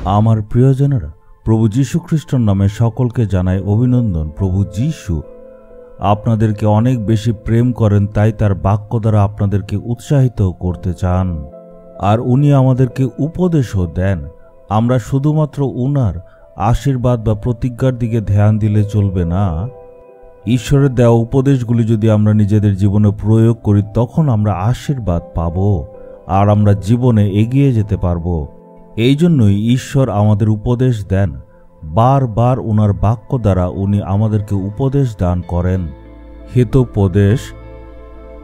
আমার প্রিয়জনেরা, প্রভু যীশু খ্রিস্টের নামে সকলকে জানাই অভিনন্দন। প্রভু যীশু আপনাদেরকে অনেক বেশি প্রেম করেন, তাই তার বাক্য দ্বারা আপনাদেরকে উৎসাহিত করতে চান। আর উনি আমাদেরকে উপদেশও দেন। আমরা শুধুমাত্র উনার আশীর্বাদ বা প্রতিজ্ঞার দিকে ধ্যান দিলে চলবে না। ঈশ্বরের দেওয়া উপদেশগুলি যদি আমরা নিজেদের জীবনে প্রয়োগ করি, তখন আমরা আশীর্বাদ পাব আর আমরা জীবনে এগিয়ে যেতে পারব। এই জন্যই ঈশ্বর আমাদের উপদেশ দেন। বারবার উনার বাক্য দ্বারা উনি আমাদেরকে উপদেশ দান করেন। হিতোপদেশ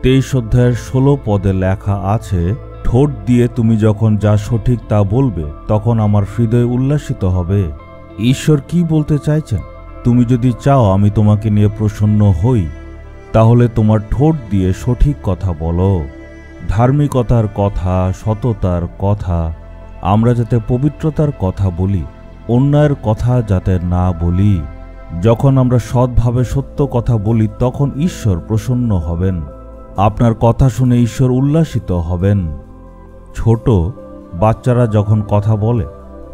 23 অধ্যায়ের 16 পদে লেখা আছে, ঠোঁট দিয়ে তুমি যখন যা সঠিক তা বলবে, তখন আমার হৃদয় উল্লাসিত হবে। ঈশ্বর কি বলতে চাইছেন? তুমি যদি চাও আমি তোমাকে নিয়ে প্রসন্ন হই, তাহলে তোমার ঠোঁট দিয়ে সঠিক কথা বলো। ধার্মিকতার কথা, সততার কথা, আমরা যাতে পবিত্রতার কথা বলি, অন্যায়ের কথা যাতে না বলি। যখন আমরা সৎভাবে সত্য কথা বলি, তখন ঈশ্বর প্রসন্ন হবেন। আপনার কথা শুনে ঈশ্বর উল্লাসিত হবেন। ছোট বাচ্চারা যখন কথা বলে,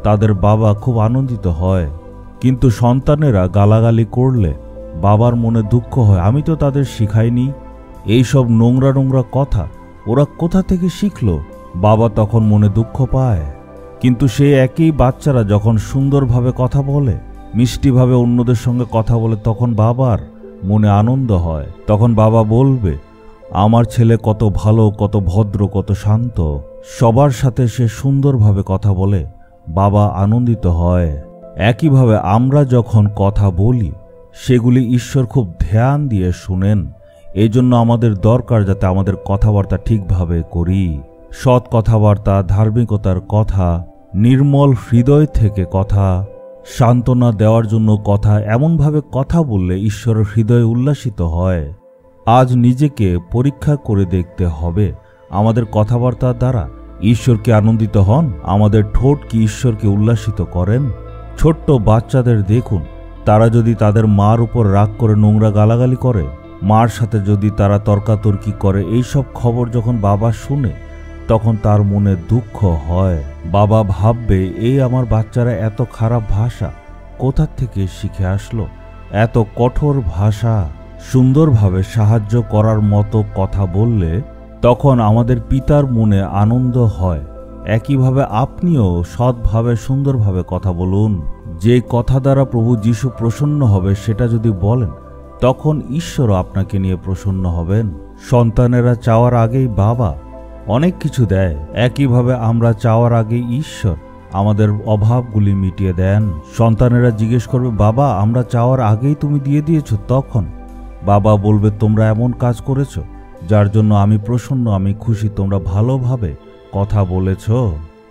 তাদের বাবা খুব আনন্দিত হয়, কিন্তু সন্তানেরা গালাগালি করলে বাবার মনে দুঃখ হয়। আমি তো তাদের শিখাইনি এইসব নোংরা নোংরা কথা, ওরা কোথা থেকে শিখলো? বাবা তখন মনে দুঃখ পায়। কিন্তু সেই একই বাচ্চারা যখন সুন্দরভাবে কথা বলে, মিষ্টিভাবে অন্যদের সঙ্গে কথা বলে, তখন বাবার মনে আনন্দ হয়। তখন বাবা বলবে, আমার ছেলে কত ভালো, কত ভদ্র, কত শান্ত, সবার সাথে সে সুন্দরভাবে কথা বলে। বাবা আনন্দিত হয়। একইভাবে আমরা যখন কথা বলি, সেগুলি ঈশ্বর খুব ধ্যান দিয়ে শুনেন। এই জন্য আমাদের দরকার যাতে আমাদের কথাবার্তা ঠিকভাবে করি। সৎ কথাবার্তা, ধার্মিকতার কথা, নির্মল হৃদয় থেকে কথা, সান্ত্বনা দেওয়ার জন্য কথা, এমনভাবে কথা বললে ঈশ্বরের হৃদয় উল্লাসিত হয়। আজ নিজেকে পরীক্ষা করে দেখতে হবে, আমাদের কথাবার্তার দ্বারা ঈশ্বর কি আনন্দিত হন? আমাদের ঠোঁট কি ঈশ্বরকে উল্লাসিত করেন? ছোট্ট বাচ্চাদের দেখুন, তারা যদি তাদের মার উপর রাগ করে নোংরা গালাগালি করে, মার সাথে যদি তারা তর্কাতর্কি করে, এইসব খবর যখন বাবা শুনে, তখন তার মনে দুঃখ হয়। বাবা ভাববে, এই আমার বাচ্চারা এত খারাপ ভাষা কোথা থেকে শিখে আসলো? এত কঠোর ভাষা। সুন্দরভাবে সাহায্য করার মতো কথা বললে তখন আমাদের পিতার মনে আনন্দ হয়। একইভাবে আপনিও সৎভাবে সুন্দরভাবে কথা বলুন। যে কথা দ্বারা প্রভু যীশু প্রসন্ন হবে সেটা যদি বলেন, তখন ঈশ্বরও আপনাকে নিয়ে প্রসন্ন হবেন। সন্তানেরা চাওয়ার আগেই বাবা অনেক কিছু দেয়। একইভাবে আমরা চাওয়ার আগেই ঈশ্বর আমাদের অভাবগুলি মিটিয়ে দেন। সন্তানেরা জিজ্ঞেস করবে, বাবা আমরা চাওয়ার আগেই তুমি দিয়ে দিয়েছো। তখন বাবা বলবে, তোমরা এমন কাজ করেছো যার জন্য আমি প্রসন্ন, আমি খুশি, তোমরা ভালোভাবে কথা বলেছ,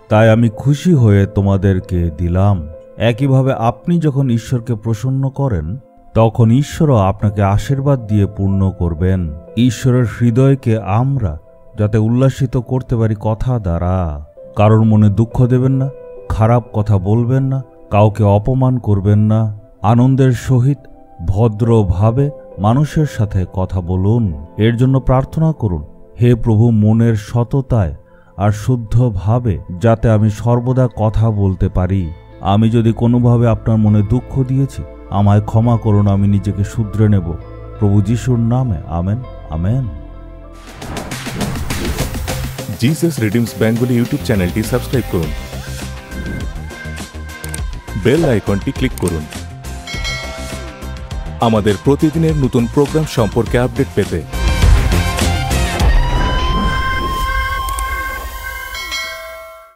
তাই আমি খুশি হয়ে তোমাদেরকে দিলাম। একইভাবে আপনি যখন ঈশ্বরকে প্রসন্ন করেন, তখন ঈশ্বরও আপনাকে আশীর্বাদ দিয়ে পূর্ণ করবেন। ঈশ্বরের হৃদয়কে আমরা যাতে উল্লাসিত করতে পারি কথা দ্বারা। কারোর মনে দুঃখ দেবেন না, খারাপ কথা বলবেন না, কাউকে অপমান করবেন না। আনন্দের সহিত ভদ্রভাবে মানুষের সাথে কথা বলুন। এর জন্য প্রার্থনা করুন, হে প্রভু, মনের সততায় আর শুদ্ধভাবে যাতে আমি সর্বদা কথা বলতে পারি। আমি যদি কোনোভাবে আপনার মনে দুঃখ দিয়েছি, আমায় ক্ষমা করুন, আমি নিজেকে শুধরে নেব। প্রভু যিশুর নামে amen, amen. Jesus redeems Bengali YouTube চ্যানেলটি সাবস্ক্রাইব করুন, বেল আইকনটি ক্লিক করুন আমাদের প্রতিদিনের নতুন প্রোগ্রাম সম্পর্কে আপডেট পেতে।